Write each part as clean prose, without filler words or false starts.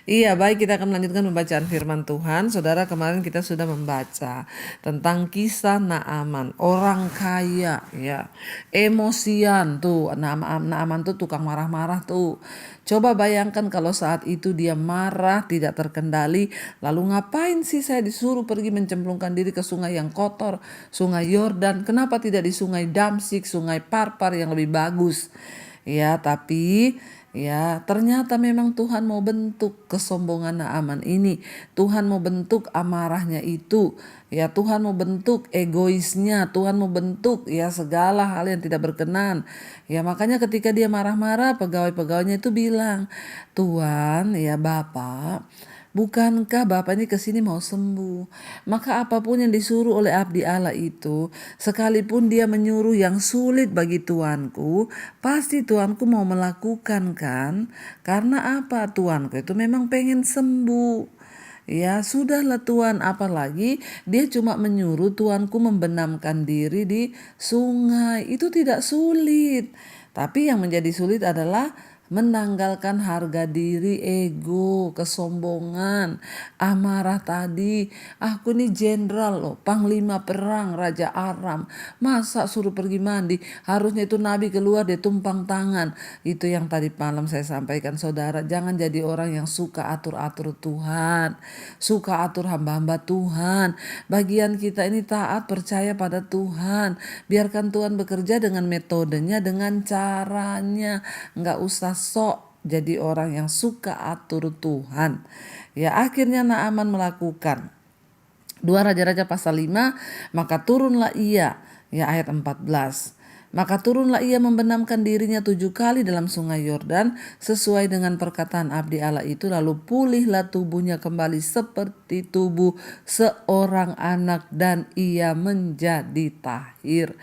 Iya, baik, kita akan melanjutkan pembacaan firman Tuhan. Saudara, kemarin kita sudah membaca tentang kisah Naaman, orang kaya ya. Emosian tuh, Naaman tuh tukang marah-marah tuh. Coba bayangkan kalau saat itu dia marah, tidak terkendali, lalu ngapain sih saya disuruh pergi mencemplungkan diri ke sungai yang kotor, sungai Yordan? Kenapa tidak di sungai Damsik, sungai Parpar yang lebih bagus? Ya, tapi ya ternyata memang Tuhan mau bentuk kesombongan Naaman ini. Tuhan mau bentuk amarahnya itu. Ya, Tuhan mau bentuk egoisnya. Tuhan mau bentuk ya segala hal yang tidak berkenan. Ya, makanya ketika dia marah-marah, pegawai-pegawainya itu bilang, "Tuhan, ya Bapak, bukankah Bapak ini kesini mau sembuh? Maka apapun yang disuruh oleh abdi Allah itu, sekalipun dia menyuruh yang sulit bagi tuanku, pasti tuanku mau melakukan kan? Karena apa? Tuanku itu memang pengen sembuh." Ya sudahlah Tuan, apalagi dia cuma menyuruh tuanku membenamkan diri di sungai. Itu tidak sulit. Tapi yang menjadi sulit adalah menanggalkan harga diri, ego, kesombongan, amarah tadi. Aku nih jenderal loh, panglima perang Raja Aram. Masa suruh pergi mandi? Harusnya itu Nabi keluar dia tumpang tangan. Itu yang tadi malam saya sampaikan saudara. Jangan jadi orang yang suka atur-atur Tuhan, suka atur hamba-hamba Tuhan. Bagian kita ini taat, percaya pada Tuhan. Biarkan Tuhan bekerja dengan metodenya, dengan caranya. Nggak usah sok jadi orang yang suka atur Tuhan. Ya, akhirnya Naaman melakukan. 2 Raja-Raja pasal 5, maka turunlah ia, ya ayat 14. Maka turunlah ia membenamkan dirinya 7 kali dalam sungai Yordan sesuai dengan perkataan abdi Allah itu, lalu pulihlah tubuhnya kembali seperti tubuh seorang anak dan ia menjadi tahir.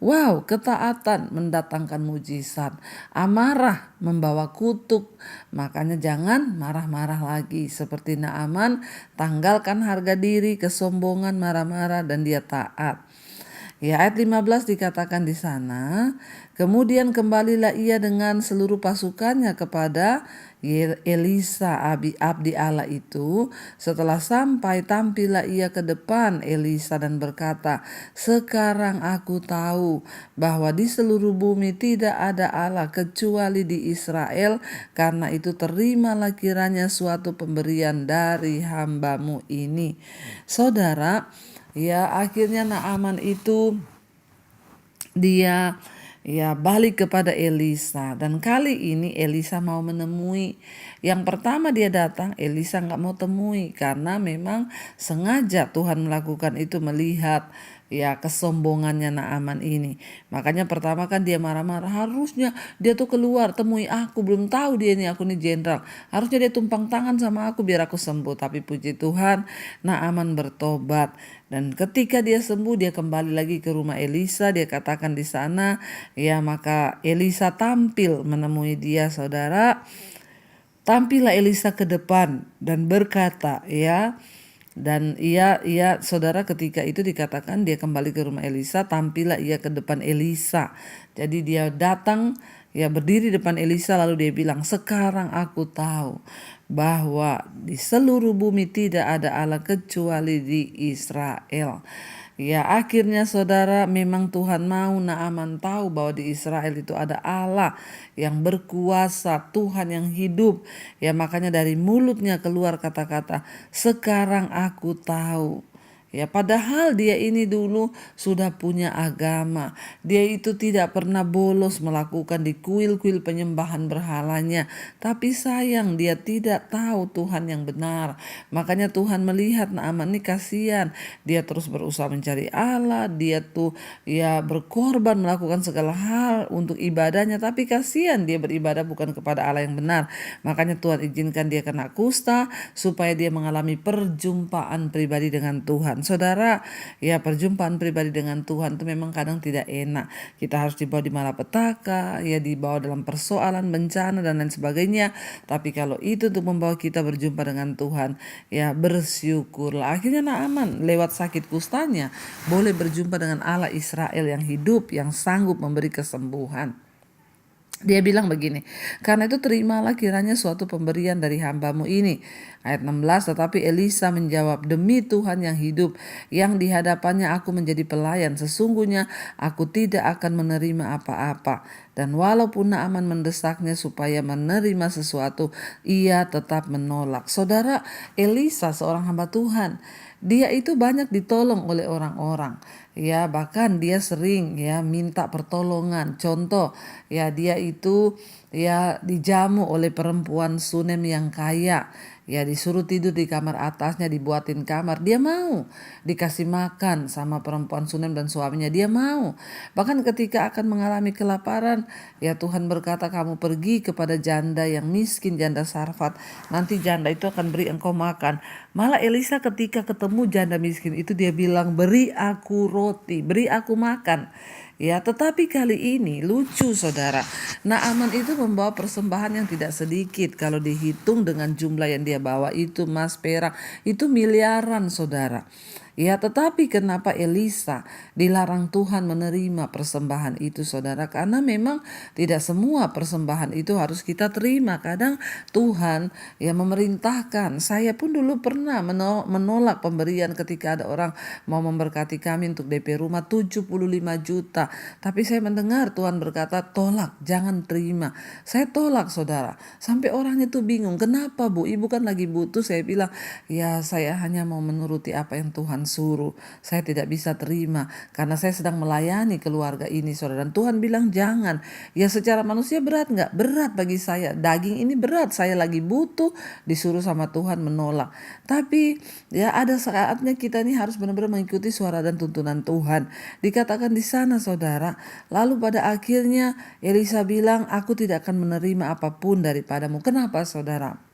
Wow, ketaatan mendatangkan mujizat. Amarah membawa kutuk. Makanya jangan marah-marah lagi. Seperti Naaman, tanggalkan harga diri, kesombongan, marah-marah, dan dia taat. Ya, ayat 15 dikatakan di sana, kemudian kembalilah ia dengan seluruh pasukannya kepada Elisa abdi Allah itu. Setelah sampai, tampillah ia ke depan Elisa dan berkata, "Sekarang aku tahu bahwa di seluruh bumi tidak ada Allah kecuali di Israel. Karena itu terimalah kiranya suatu pemberian dari hambamu ini." Saudara, ya akhirnya Naaman itu dia ya balik kepada Elisa, dan kali ini Elisa mau menemui. Yang pertama dia datang, Elisa nggak mau temui karena memang sengaja Tuhan melakukan itu melihat ya kesombongannya Naaman ini. Makanya pertama kan dia marah-marah, harusnya dia tuh keluar temui aku, belum tahu dia nih aku nih jenderal. Harusnya dia tumpang tangan sama aku biar aku sembuh. Tapi puji Tuhan, Naaman bertobat. Dan ketika dia sembuh, dia kembali lagi ke rumah Elisa. Dia katakan di sana, ya maka Elisa tampil menemui dia, saudara. Tampillah Elisa ke depan dan berkata, ya, dan ia saudara, ketika itu dikatakan dia kembali ke rumah Elisa, tampillah ia ke depan Elisa. Jadi dia datang, ya berdiri depan Elisa, lalu dia bilang, "Sekarang aku tahu bahwa di seluruh bumi tidak ada Allah kecuali di Israel." Ya akhirnya saudara, memang Tuhan mau Naaman tahu bahwa di Israel itu ada Allah yang berkuasa, Tuhan yang hidup. Ya makanya dari mulutnya keluar kata-kata, "Sekarang aku tahu." Ya padahal dia ini dulu sudah punya agama. Dia itu tidak pernah bolos melakukan di kuil-kuil penyembahan berhalanya. Tapi sayang dia tidak tahu Tuhan yang benar. Makanya Tuhan melihat Naaman ini kasihan. Dia terus berusaha mencari Allah. Dia tuh ya berkorban melakukan segala hal untuk ibadahnya. Tapi kasihan dia beribadah bukan kepada Allah yang benar. Makanya Tuhan izinkan dia kena kusta supaya dia mengalami perjumpaan pribadi dengan Tuhan. Saudara, ya perjumpaan pribadi dengan Tuhan itu memang kadang tidak enak. Kita harus dibawa di malapetaka, ya dibawa dalam persoalan, bencana dan lain sebagainya. Tapi kalau itu untuk membawa kita berjumpa dengan Tuhan, ya bersyukurlah. Akhirnya Naaman lewat sakit kustanya boleh berjumpa dengan Allah Israel yang hidup, yang sanggup memberi kesembuhan. Dia bilang begini, karena itu terimalah kiranya suatu pemberian dari hambamu ini. Ayat 16, tetapi Elisa menjawab, demi Tuhan yang hidup, yang di hadapannya aku menjadi pelayan, sesungguhnya aku tidak akan menerima apa-apa. Dan walaupun Naaman mendesaknya supaya menerima sesuatu, ia tetap menolak. Saudara, Elisa seorang hamba Tuhan, dia itu banyak ditolong oleh orang-orang. Ya, bahkan dia sering ya minta pertolongan. Contoh, ya dia itu ya dijamu oleh perempuan Sunem yang kaya. Ya disuruh tidur di kamar atasnya, dibuatin kamar. Dia mau dikasih makan sama perempuan Sunem dan suaminya. Dia mau. Bahkan ketika akan mengalami kelaparan, ya Tuhan berkata, kamu pergi kepada janda yang miskin, janda Sarfat. Nanti janda itu akan beri engkau makan. Malah Elisa ketika ketemu janda miskin itu dia bilang, beri aku roti, beri aku makan. Ya, tetapi kali ini lucu saudara. Naaman itu membawa persembahan yang tidak sedikit. Kalau dihitung dengan jumlah yang dia bawa itu emas, perak, itu miliaran saudara. Ya, tetapi kenapa Elisa dilarang Tuhan menerima persembahan itu saudara? Karena memang tidak semua persembahan itu harus kita terima. Kadang Tuhan ya memerintahkan. Saya pun dulu pernah menolak pemberian ketika ada orang mau memberkati kami untuk DP rumah 75 juta. Tapi saya mendengar Tuhan berkata, tolak, jangan terima. Saya tolak saudara. Sampai orangnya tuh bingung, kenapa Bu? Ibu kan lagi butuh. Saya bilang, ya saya hanya mau menuruti apa yang Tuhan suruh. Saya tidak bisa terima karena saya sedang melayani keluarga ini saudara. Dan Tuhan bilang jangan. Ya secara manusia berat nggak? Berat bagi saya. Daging ini berat. Saya lagi butuh, disuruh sama Tuhan menolak. Tapi ya ada saatnya kita ini harus benar-benar mengikuti suara dan tuntunan Tuhan. Dikatakan di sana saudara. Lalu pada akhirnya Elisa bilang, aku tidak akan menerima apapun daripadamu. Kenapa saudara?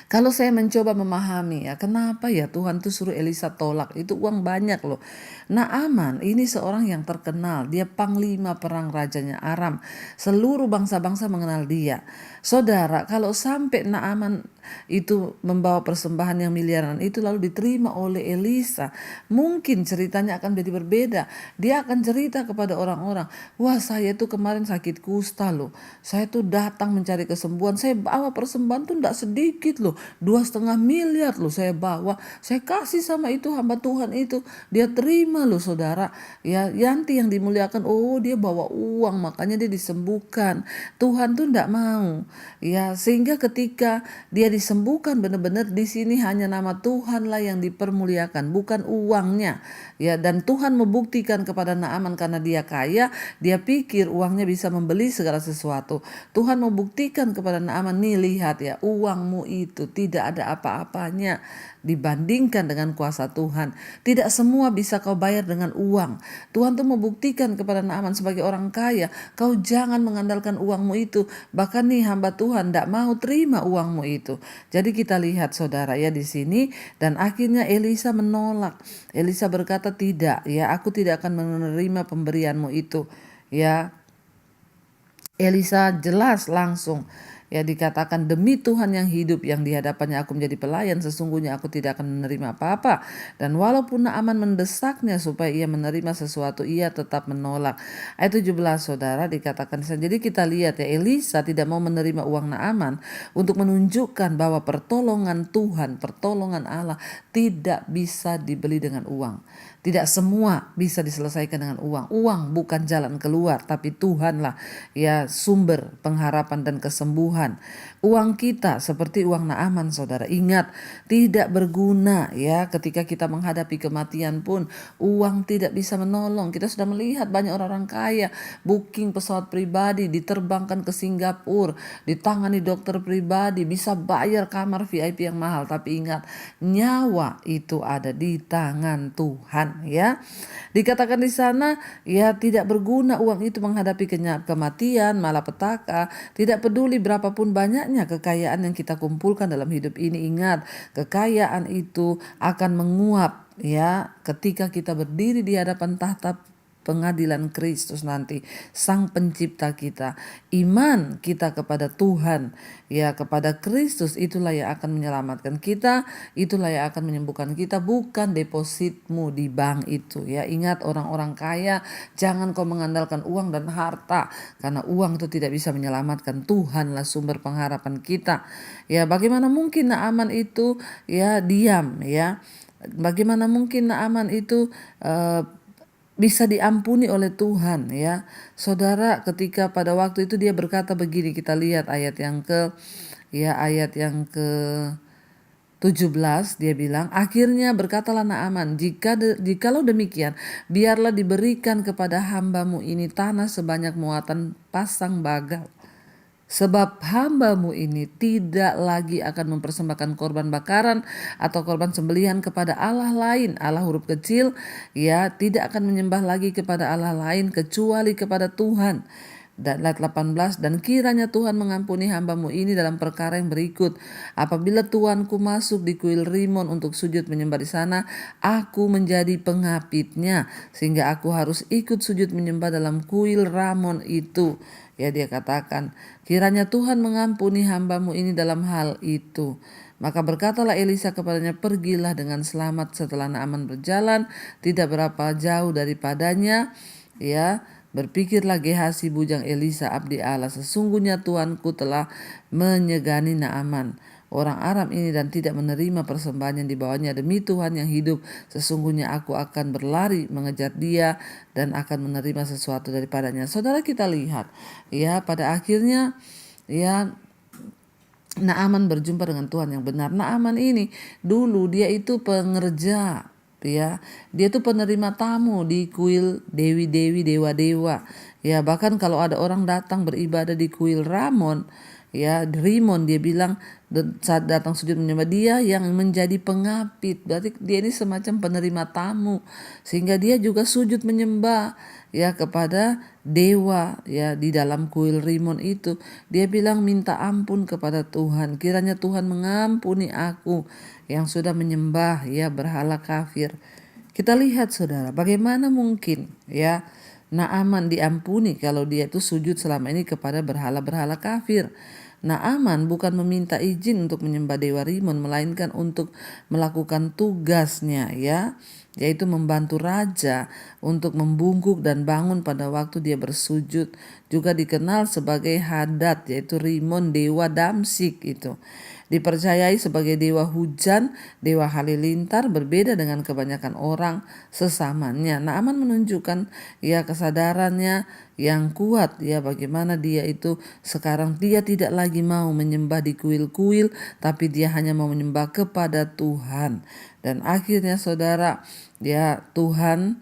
Kalau saya mencoba memahami ya kenapa ya Tuhan tuh suruh Elisa tolak, itu uang banyak loh. Naaman ini seorang yang terkenal, dia panglima perang rajanya Aram. Seluruh bangsa-bangsa mengenal dia. Saudara, kalau sampai Naaman itu membawa persembahan yang miliaran itu lalu diterima oleh Elisa, mungkin ceritanya akan jadi berbeda. Dia akan cerita kepada orang-orang, wah saya tuh kemarin sakit kusta loh, saya tuh datang mencari kesembuhan, saya bawa persembahan tuh tidak sedikit loh, 2,5 miliar loh saya bawa, saya kasih sama itu hamba Tuhan itu, dia terima loh saudara. Ya Yanti yang dimuliakan, oh dia bawa uang makanya dia disembuhkan. Tuhan tuh tidak mau ya, sehingga ketika dia disembuhkan benar-benar di sini hanya nama Tuhan lah yang dipermuliakan, bukan uangnya. Ya, dan Tuhan membuktikan kepada Naaman karena dia kaya, dia pikir uangnya bisa membeli segala sesuatu. Tuhan membuktikan kepada Naaman, nih lihat ya, uangmu itu tidak ada apa-apanya dibandingkan dengan kuasa Tuhan. Tidak semua bisa kau bayar dengan uang. Tuhan tuh membuktikan kepada Naaman sebagai orang kaya, kau jangan mengandalkan uangmu itu. Bahkan nih hamba Tuhan tidak mau terima uangmu itu. Jadi kita lihat saudara ya di sini, dan akhirnya Elisa menolak. Elisa berkata, tidak ya, aku tidak akan menerima pemberianmu itu. Ya, Elisa jelas langsung ya dikatakan, demi Tuhan yang hidup, yang di hadapannya aku menjadi pelayan, sesungguhnya aku tidak akan menerima apa-apa. Dan walaupun Naaman mendesaknya supaya ia menerima sesuatu, ia tetap menolak. Ayat 17 saudara dikatakan, jadi kita lihat ya, Elisa tidak mau menerima uang Naaman untuk menunjukkan bahwa pertolongan Tuhan, pertolongan Allah tidak bisa dibeli dengan uang. Tidak semua bisa diselesaikan dengan uang. Uang bukan jalan keluar, tapi Tuhanlah ya sumber pengharapan dan kesembuhan. Uang kita seperti uang Naaman saudara. Ingat, tidak berguna ya ketika kita menghadapi kematian pun. Uang tidak bisa menolong. Kita sudah melihat banyak orang-orang kaya booking pesawat pribadi, diterbangkan ke Singapura, ditangani dokter pribadi, bisa bayar kamar VIP yang mahal. Tapi ingat, nyawa itu ada di tangan Tuhan ya. Dikatakan di sana ya, tidak berguna uang itu menghadapi kematian, malapetaka. Tidak peduli berapapun banyaknya kekayaan yang kita kumpulkan dalam hidup ini. Ingat, kekayaan itu akan menguap ya ketika kita berdiri di hadapan tahta pengadilan Kristus nanti, Sang Pencipta kita. Iman kita kepada Tuhan, ya kepada Kristus, itulah yang akan menyelamatkan kita, itulah yang akan menyembuhkan kita, bukan depositmu di bank itu. Ya, ingat orang-orang kaya, jangan kau mengandalkan uang dan harta, karena uang itu tidak bisa menyelamatkan. Tuhanlah sumber pengharapan kita. Ya, bagaimana mungkin Naaman itu ya diam, ya? Bagaimana mungkin Naaman itu bisa diampuni oleh Tuhan, ya. Saudara, ketika pada waktu itu dia berkata begini, kita lihat ayat yang ke 17, dia bilang, akhirnya berkatalah Naaman, jikalau demikian, biarlah diberikan kepada hambamu ini tanah sebanyak muatan pasang bagal. Sebab hambamu ini tidak lagi akan mempersembahkan korban bakaran atau korban sembelihan kepada Allah lain, Allah huruf kecil, ya, tidak akan menyembah lagi kepada Allah lain kecuali kepada Tuhan. Dan ayat 18, dan kiranya Tuhan mengampuni hambamu ini dalam perkara yang berikut. Apabila tuanku masuk di kuil Rimon untuk sujud menyembah di sana, aku menjadi pengapitnya, sehingga aku harus ikut sujud menyembah dalam kuil Ramon itu. Ya, dia katakan, kiranya Tuhan mengampuni hambamu ini dalam hal itu. Maka berkatalah Elisa kepadanya, pergilah dengan selamat. Setelah Naaman berjalan tidak berapa jauh daripadanya, ya, berpikirlah Gehazi bujang Elisa abdi Allah, sesungguhnya tuanku telah menyegani Naaman orang Aram ini dan tidak menerima persembahan yang dibawanya. Demi Tuhan yang hidup, sesungguhnya aku akan berlari mengejar dia dan akan menerima sesuatu daripadanya. Saudara, kita lihat, ya, pada akhirnya, ya, Naaman berjumpa dengan Tuhan yang benar. Naaman ini dulu dia itu pengerja, ya, dia tuh penerima tamu di kuil dewi-dewi, dewa-dewa, ya. Bahkan kalau ada orang datang beribadah di kuil Ramon, ya, Rimon, dia bilang saat datang sujud menyembah, dia yang menjadi pengapit. Berarti dia ini semacam penerima tamu, sehingga dia juga sujud menyembah, ya, kepada dewa, ya, di dalam kuil Rimon itu. Dia bilang minta ampun kepada Tuhan, kiranya Tuhan mengampuni aku yang sudah menyembah, ya, berhala kafir. Kita lihat, saudara, bagaimana mungkin, ya, Naaman diampuni kalau dia itu sujud selama ini kepada berhala-berhala kafir. Naaman bukan meminta izin untuk menyembah dewa Rimon, melainkan untuk melakukan tugasnya, ya, yaitu membantu raja untuk membungkuk dan bangun pada waktu dia bersujud. Juga dikenal sebagai Hadad, yaitu Rimon, dewa Damsik itu. Dipercayai sebagai dewa hujan, dewa halilintar, berbeda dengan kebanyakan orang sesamanya. Naaman menunjukkan, ya, kesadarannya yang kuat, ya, bagaimana dia itu sekarang dia tidak lagi mau menyembah di kuil-kuil, tapi dia hanya mau menyembah kepada Tuhan. Dan akhirnya, saudara, ya, Tuhan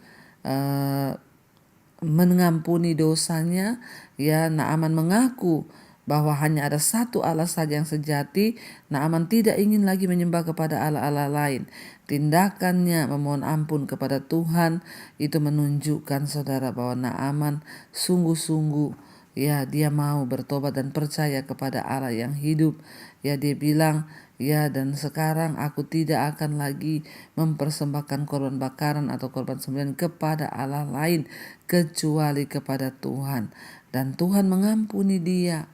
mengampuni dosanya, ya. Naaman mengaku bahwa hanya ada satu Allah saja yang sejati. Naaman tidak ingin lagi menyembah kepada Allah-Allah lain. Tindakannya memohon ampun kepada Tuhan itu menunjukkan, saudara, bahwa Naaman sungguh-sungguh, ya, dia mau bertobat dan percaya kepada Allah yang hidup. Ya, dia bilang, ya, dan sekarang aku tidak akan lagi mempersembahkan korban bakaran atau korban sembelihan kepada Allah lain kecuali kepada Tuhan. Dan Tuhan mengampuni dia.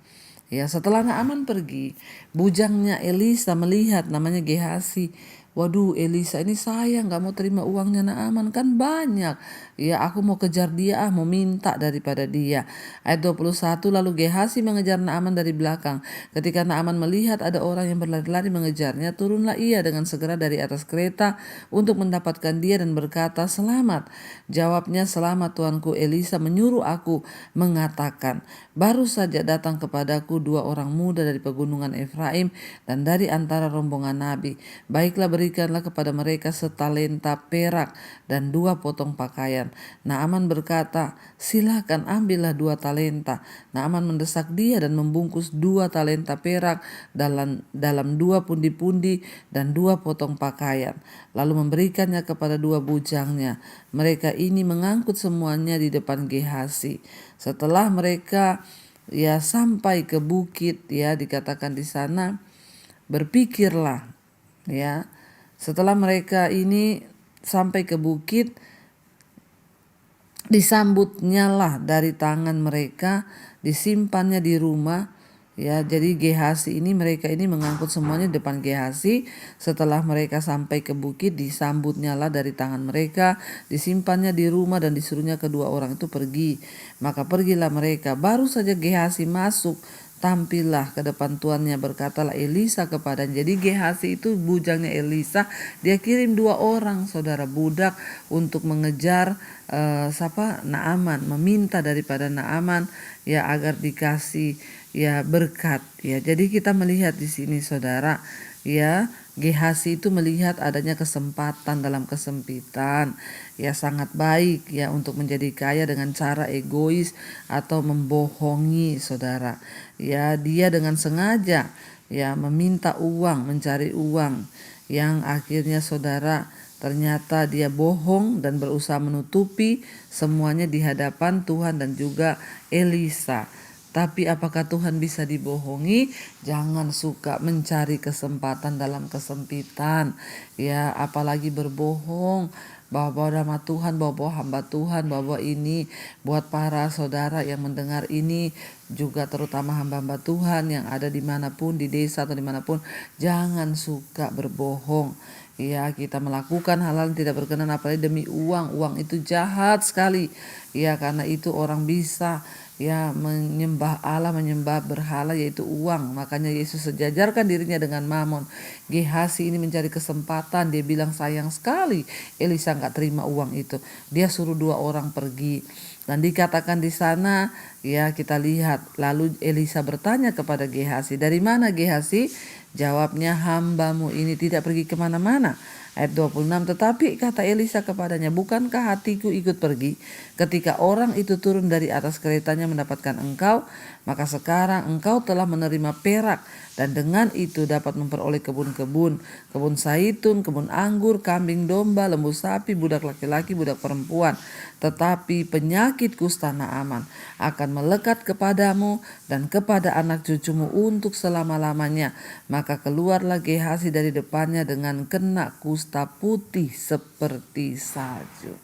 Ya, setelah Naaman pergi, bujangnya Elisa melihat, namanya Gehazi. Waduh, Elisa ini sayang, gak mau terima uangnya Naaman, kan banyak. Ya, aku mau kejar dia, mau minta daripada dia. Ayat 21, lalu Gehazi mengejar Naaman dari belakang. Ketika Naaman melihat ada orang yang berlari-lari mengejarnya, turunlah ia dengan segera dari atas kereta untuk mendapatkan dia dan berkata, selamat. Jawabnya, selamat tuanku. Elisa menyuruh aku mengatakan, baru saja datang kepadaku 2 orang muda dari pegunungan Efraim dan dari antara rombongan nabi. Baiklah, berikanlah kepada mereka setalenta perak dan 2 potong pakaian. Naaman berkata, silakan ambillah 2 talenta. Naaman mendesak dia dan membungkus 2 talenta perak dalam 2 pundi-pundi dan 2 potong pakaian. Lalu memberikannya kepada 2 bujangnya. Mereka ini mengangkut semuanya di depan Gehazi. Setelah mereka, ya, sampai ke bukit, ya, dikatakan di sana, berpikirlah, ya, setelah mereka ini sampai ke bukit, disambutnya lah dari tangan mereka, disimpannya di rumah. Ya, jadi Gehazi ini mereka ini mengangkut semuanya di depan Gehazi. Setelah mereka sampai ke bukit, disambutnya lah dari tangan mereka, disimpannya di rumah dan disuruhnya kedua orang itu pergi. Maka pergilah mereka. Baru saja Gehazi masuk, tampillah ke depan tuannya, berkatalah Elisa kepadanya. Jadi Gehazi itu bujangnya Elisa, dia kirim 2 orang saudara budak untuk mengejar Naaman, meminta daripada Naaman ya agar dikasih ya berkat ya. Jadi kita melihat di sini saudara ya, Gehazi itu melihat adanya kesempatan dalam kesempitan ya, sangat baik ya untuk menjadi kaya dengan cara egois atau membohongi saudara ya. Dia dengan sengaja ya meminta uang, mencari uang, yang akhirnya saudara ternyata dia bohong dan berusaha menutupi semuanya di hadapan Tuhan dan juga Elisa. Tapi apakah Tuhan bisa dibohongi? Jangan suka mencari kesempatan dalam kesempitan ya, apalagi berbohong, bawa-bawa nama Tuhan, bawa-bawa hamba Tuhan, bawa ini buat para saudara yang mendengar ini, juga terutama hamba-hamba Tuhan yang ada dimanapun, di desa atau dimanapun, jangan suka berbohong. Ya, kita melakukan hal-hal yang tidak berkenan apalagi demi uang. Uang itu jahat sekali. Ya, karena itu orang bisa ya menyembah Allah, menyembah berhala yaitu uang. Makanya Yesus sejajarkan dirinya dengan Mamon. Gehazi ini mencari kesempatan, dia bilang sayang sekali Elisa gak terima uang itu. Dia suruh 2 orang pergi. Dan dikatakan di sana ya, kita lihat lalu Elisa bertanya kepada Gehazi, dari mana Gehazi? Jawabnya, hambamu ini tidak pergi kemana-mana. Ayat 26, tetapi kata Elisa kepadanya, bukankah hatiku ikut pergi ketika orang itu turun dari atas keretanya mendapatkan engkau? Maka sekarang engkau telah menerima perak dan dengan itu dapat memperoleh kebun-kebun, kebun zaitun, kebun anggur, kambing domba, lembu sapi, budak laki-laki, budak perempuan. Tetapi penyakit kusta Naaman akan melekat kepadamu dan kepada anak cucumu untuk selama-lamanya. Maka keluarlah Gehazi dari depannya dengan kena kusta putih seperti salju.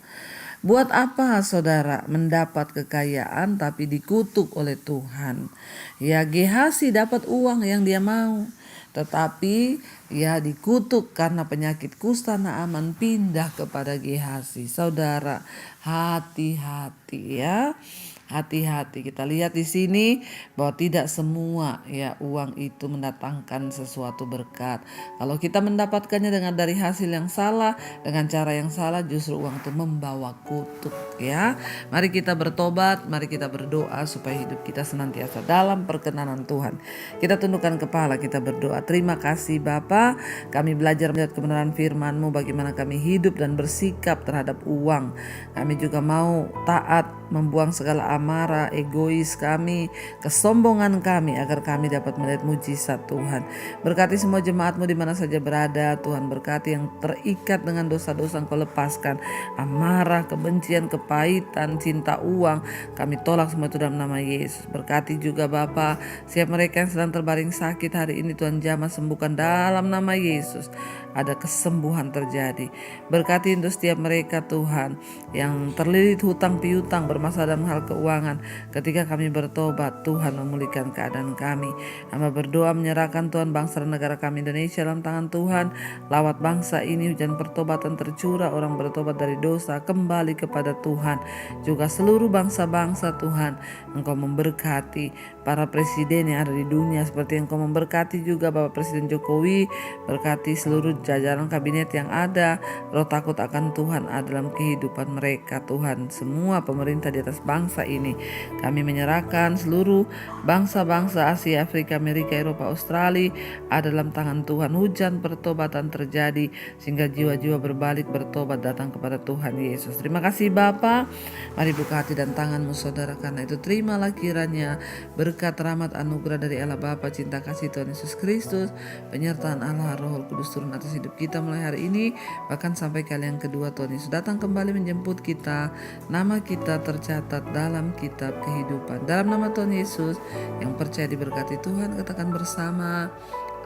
Buat apa saudara mendapat kekayaan tapi dikutuk oleh Tuhan? Ya, Gehazi dapat uang yang dia mau, tetapi ya dikutuk karena penyakit kusta Naaman pindah kepada Gehazi. Saudara, hati-hati ya. Hati-hati, kita lihat di sini bahwa tidak semua ya uang itu mendatangkan sesuatu berkat. Kalau kita mendapatkannya dengan dari hasil yang salah, dengan cara yang salah, justru uang itu membawa kutuk ya. Mari kita bertobat, mari kita berdoa supaya hidup kita senantiasa dalam perkenanan Tuhan. Kita tundukkan kepala, kita berdoa. Terima kasih Bapa, kami belajar melihat kebenaran firman-Mu, bagaimana kami hidup dan bersikap terhadap uang. Kami juga mau taat, membuang segala amarah, egois kami, kesombongan kami, agar kami dapat melihat mujizat Tuhan. Berkati semua jemaat-Mu di mana saja berada. Tuhan, berkati yang terikat dengan dosa-dosa, Engkau lepaskan. Amarah, kebencian, kepahitan, cinta uang, kami tolak semua itu dalam nama Yesus. Berkati juga Bapa, siap mereka yang sedang terbaring sakit hari ini, Tuhan jamah sembuhkan dalam nama Yesus. Ada kesembuhan terjadi. Berkati untuk setiap mereka Tuhan yang terlilit hutang piutang, bermasalah dalam hal keuangan. Ketika kami bertobat, Tuhan memulihkan keadaan kami. Hamba berdoa menyerahkan Tuhan bangsa dan negara kami Indonesia dalam tangan Tuhan. Lawat bangsa ini, hujan pertobatan tercurah, orang bertobat dari dosa kembali kepada Tuhan. Juga seluruh bangsa-bangsa Tuhan, Engkau memberkati para presiden yang ada di dunia seperti Engkau memberkati juga Bapak Presiden Jokowi. Berkati seluruh jajaran kabinet yang ada. Roh takut akan Tuhan ada dalam kehidupan mereka Tuhan. Semua pemerintah di atas bangsa ini kami menyerahkan. Seluruh bangsa-bangsa Asia, Afrika, Amerika, Eropa, Australia ada dalam tangan Tuhan. Hujan pertobatan terjadi sehingga jiwa-jiwa berbalik bertobat datang kepada Tuhan Yesus. Terima kasih Bapa. Mari buka hati dan tanganmu saudara, karena itu terimalah kiranya berkat, rahmat, anugerah dari Allah Bapa, cinta kasih Tuhan Yesus Kristus, penyertaan Allah Roh Kudus turun atas hidup kita mulai hari ini, bahkan sampai kali yang kedua Tuhan Yesus datang kembali menjemput kita. Nama kita tercatat dalam kitab kehidupan. Dalam nama Tuhan Yesus yang percaya diberkati Tuhan, katakan bersama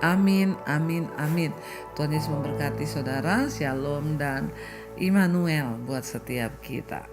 amin, amin, amin. Tuhan Yesus memberkati saudara. Shalom dan Immanuel buat setiap kita.